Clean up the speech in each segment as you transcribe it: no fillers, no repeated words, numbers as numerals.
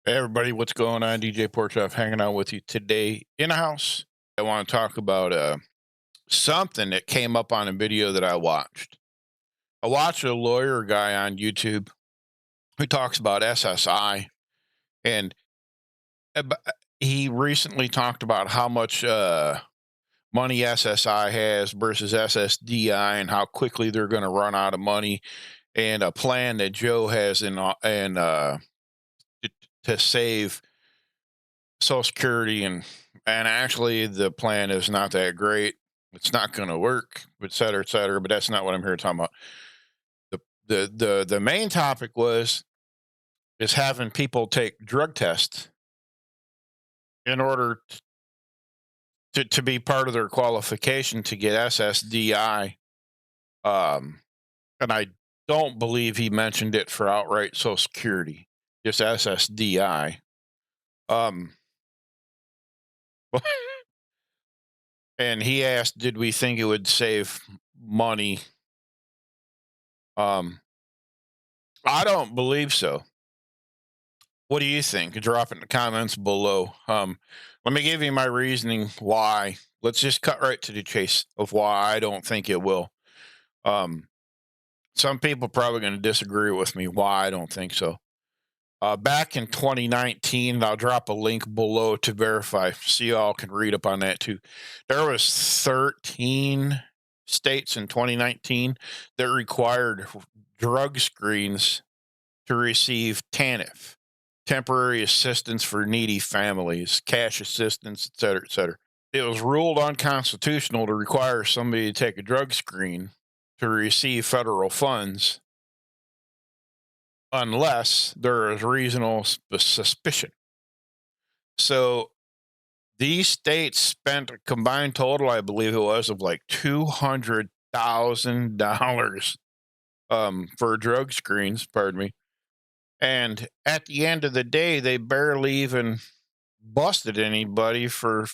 Hey everybody, what's going on? DJ Porchop hanging out with you today in the house. I want to talk about something that came up on a video that I watched. I watched a lawyer guy on YouTube who talks about SSI, and he recently talked about how much money SSI has versus SSDI and how quickly they're going to run out of money, and a plan that Joe has to save Social Security, and actually the plan is not that great. It's not going to work, et cetera, et cetera. But that's not what I'm here talking about. The main topic is having people take drug tests in order to be part of their qualification to get SSDI. And I don't believe he mentioned it for outright Social Security, just SSDI. And he asked, did we think it would save money? I don't believe so. What do you think? Drop it in the comments below. Let me give you my reasoning why. Let's just cut right to the chase of why I don't think it will. Some people probably going to disagree with me why I don't think so. Back in 2019, and I'll drop a link below to verify, so you all can read up on that too. There was 13 states in 2019 that required drug screens to receive TANF, temporary assistance for needy families, cash assistance, et cetera, et cetera. It was ruled unconstitutional to require somebody to take a drug screen to receive federal funds unless there is reasonable suspicion. So these states spent a combined total, I believe it was, of like $200,000 for drug screens, pardon me. And at the end of the day, they barely even busted anybody for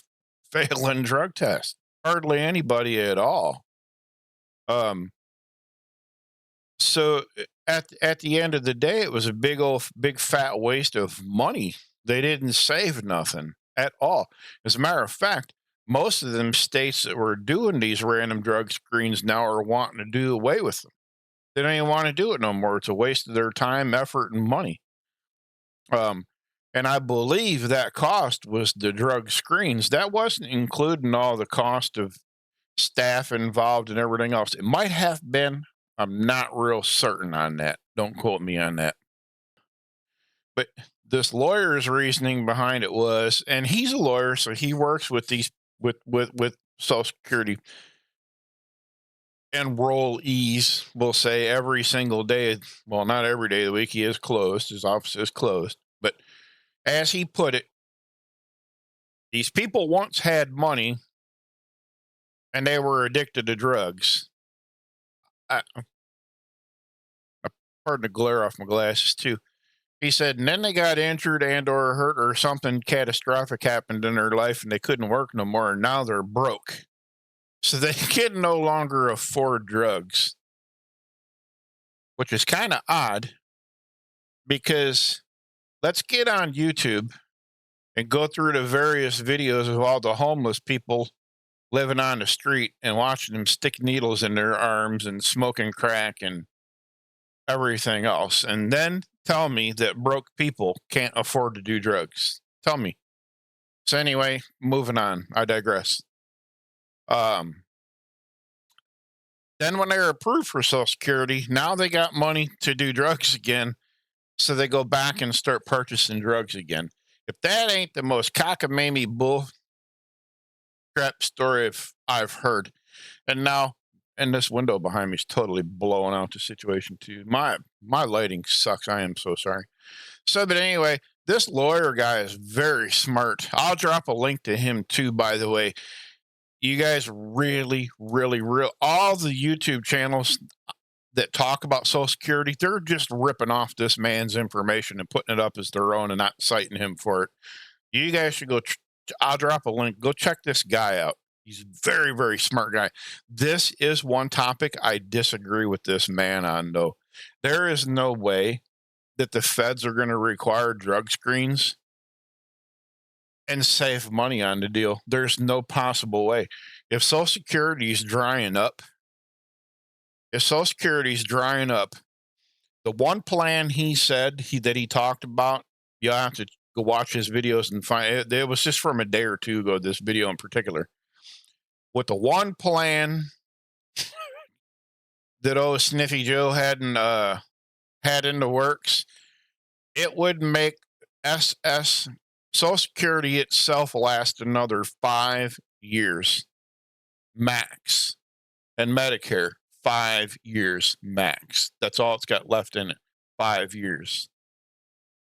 failing drug tests. Hardly anybody at all. So at the end of the day, it was a big fat waste of money. They didn't save nothing at all. As a matter of fact, most of them states that were doing these random drug screens now are wanting to do away with them. They don't even want to do it no more. It's a waste of their time, effort, and money. And I believe that cost was the drug screens. That wasn't including all the cost of staff involved and everything else. It might have been. I'm not real certain on that. Don't quote me on that. But this lawyer's reasoning behind it was, and he's a lawyer, so he works with these with Social Security enrollees, we'll say, every single day. Well, not every day of the week. He is closed. His office is closed. But as he put it, these people once had money and they were addicted to drugs. Pardon the glare off my glasses too. He said, and then they got injured and or hurt or something catastrophic happened in their life and they couldn't work no more. And now they're broke. So they can no longer afford drugs, which is kind of odd because let's get on YouTube and go through the various videos of all the homeless people living on the street and watching them stick needles in their arms and smoking crack and everything else. And then tell me that broke people can't afford to do drugs. Tell me. So anyway, moving on. I digress. Then when they were approved for Social Security, now they got money to do drugs again. So they go back and start purchasing drugs again. If that ain't the most cockamamie bull crap story I've heard. And now, and this window behind me is totally blowing out the situation too. My lighting sucks. I am so sorry. So, but anyway, this lawyer guy is very smart. I'll drop a link to him too, by the way. You guys really, all the YouTube channels that talk about Social Security, they're just ripping off this man's information and putting it up as their own and not citing him for it. You guys should go. I'll drop a link. Go check this guy out. He's a very, very smart guy. This is one topic I disagree with this man on, though. There is no way that the feds are going to require drug screens and save money on the deal. There's no possible way. If Social Security is drying up, the one plan he said that he talked about, you'll have to go watch his videos and find it. It was just from a day or two ago, this video in particular. With the one plan that old Sniffy Joe had in the works, it would make Social Security itself last another 5 years max, and Medicare 5 years max. That's all it's got left in it. 5 years.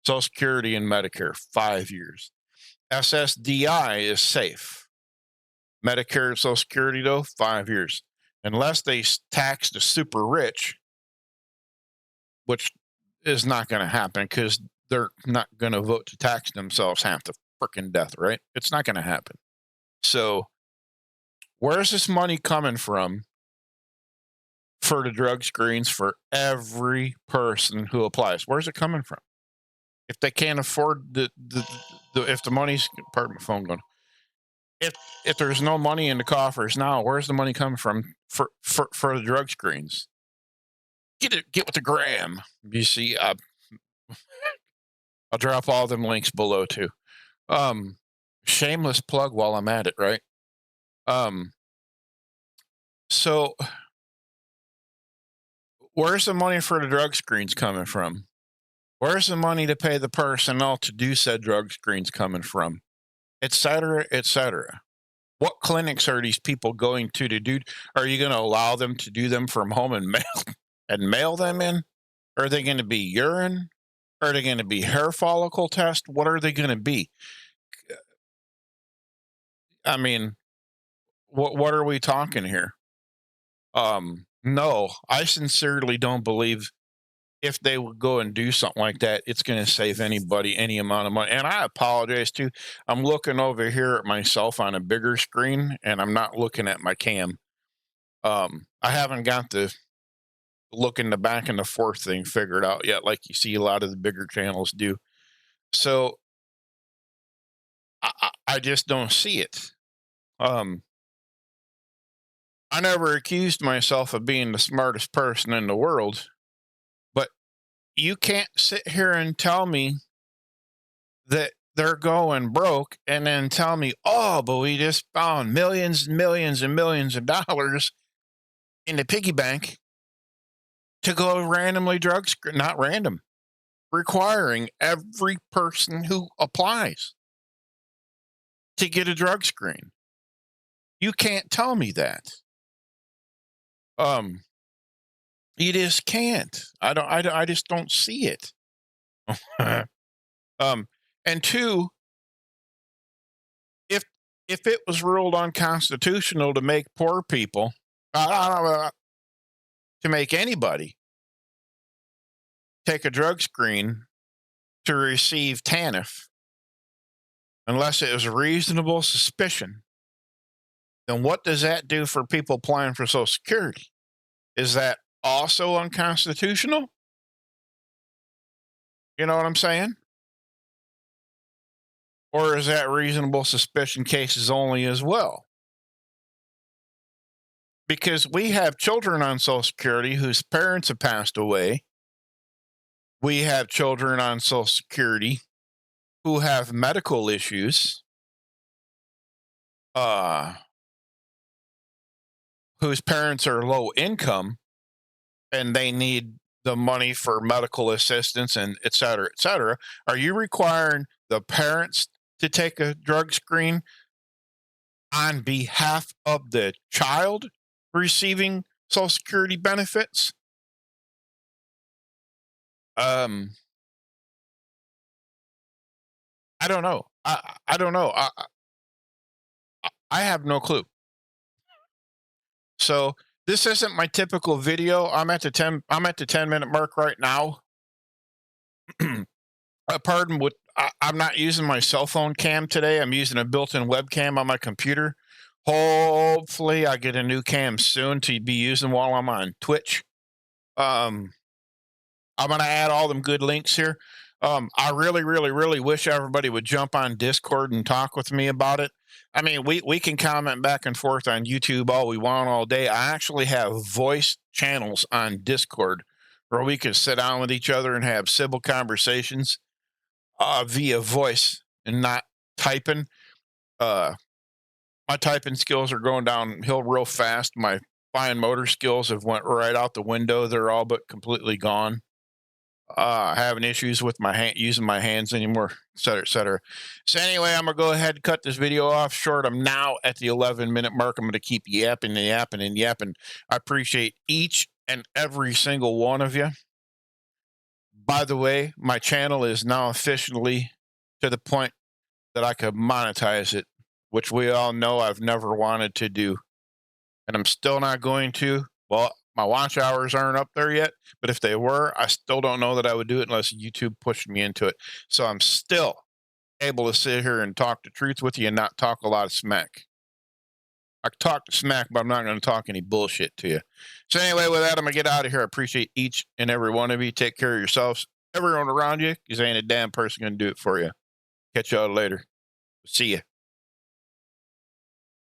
Social Security and Medicare 5 years. SSDI is safe. Medicare and Social Security, though, 5 years. Unless they tax the super rich, which is not going to happen because they're not going to vote to tax themselves half to frickin' death, right? It's not going to happen. So where's this money coming from for the drug screens for every person who applies? Where's it coming from? If they can't afford if the money's, pardon my phone going, if there's no money in the coffers now, where's the money coming from for the drug screens? Get with the gram. You see, I'll drop all them links below too. Shameless plug while I'm at it, right? So where's the money for the drug screens coming from? Where's the money to pay the personnel to do said drug screens coming from? Et cetera, et cetera. What clinics are these people going to do? Are you going to allow them to do them from home and mail them in? Are they going to be urine? Are they going to be hair follicle test? What are they going to be? I mean, what are we talking here? No, I sincerely don't believe if they would go and do something like that, it's going to save anybody any amount of money. And I apologize too. I'm looking over here at myself on a bigger screen, and I'm not looking at my cam. I haven't got the look in the back and the forth thing figured out yet, like you see a lot of the bigger channels do. So I just don't see it. I never accused myself of being the smartest person in the world, but you can't sit here and tell me that they're going broke and then tell me, oh, but we just found millions and millions and millions of dollars in the piggy bank to go randomly not random, requiring every person who applies to get a drug screen. You can't tell me that. You just can't. I just don't see it. And two, if it was ruled unconstitutional to make poor people, to make anybody take a drug screen to receive TANF, unless it was a reasonable suspicion, then what does that do for people applying for Social Security? Is that also unconstitutional? You know what I'm saying? Or is that reasonable suspicion cases only as well? Because we have children on Social Security whose parents have passed away. We have children on Social Security who have medical issues, whose parents are low income, and they need the money for medical assistance and et cetera, et cetera. Are you requiring the parents to take a drug screen on behalf of the child receiving Social Security benefits? I don't know. I don't know. I have no clue. So this isn't my typical video. I'm at the 10-minute mark right now. Pardon, I'm not using my cell phone cam today. I'm using a built-in webcam on my computer. Hopefully I get a new cam soon to be using while I'm on Twitch. I'm going to add all them good links here. I really, really, really wish everybody would jump on Discord and talk with me about it. I mean, we can comment back and forth on YouTube all we want all day. I actually have voice channels on Discord where we can sit down with each other and have civil conversations via voice and not typing. Uh, my typing skills are going downhill real fast. My fine motor skills have went right out the window. They're all but completely gone. Having issues with my hand using my hands anymore, et cetera, et cetera. So anyway, I'm gonna go ahead and cut this video off short. I'm now at the 11-minute mark. I'm gonna keep yapping and yapping and yapping. I appreciate each and every single one of you. By the way, my channel is now officially to the point that I could monetize it, which we all know I've never wanted to do, and I'm still not going to. Well, my watch hours aren't up there yet, but if they were, I still don't know that I would do it unless YouTube pushed me into it. So I'm still able to sit here and talk the truth with you and not talk a lot of smack. I can talk the smack, but I'm not going to talk any bullshit to you. So anyway, with that, I'm going to get out of here. I appreciate each and every one of you. Take care of yourselves, everyone around you, because ain't a damn person going to do it for you. Catch y'all later. See ya.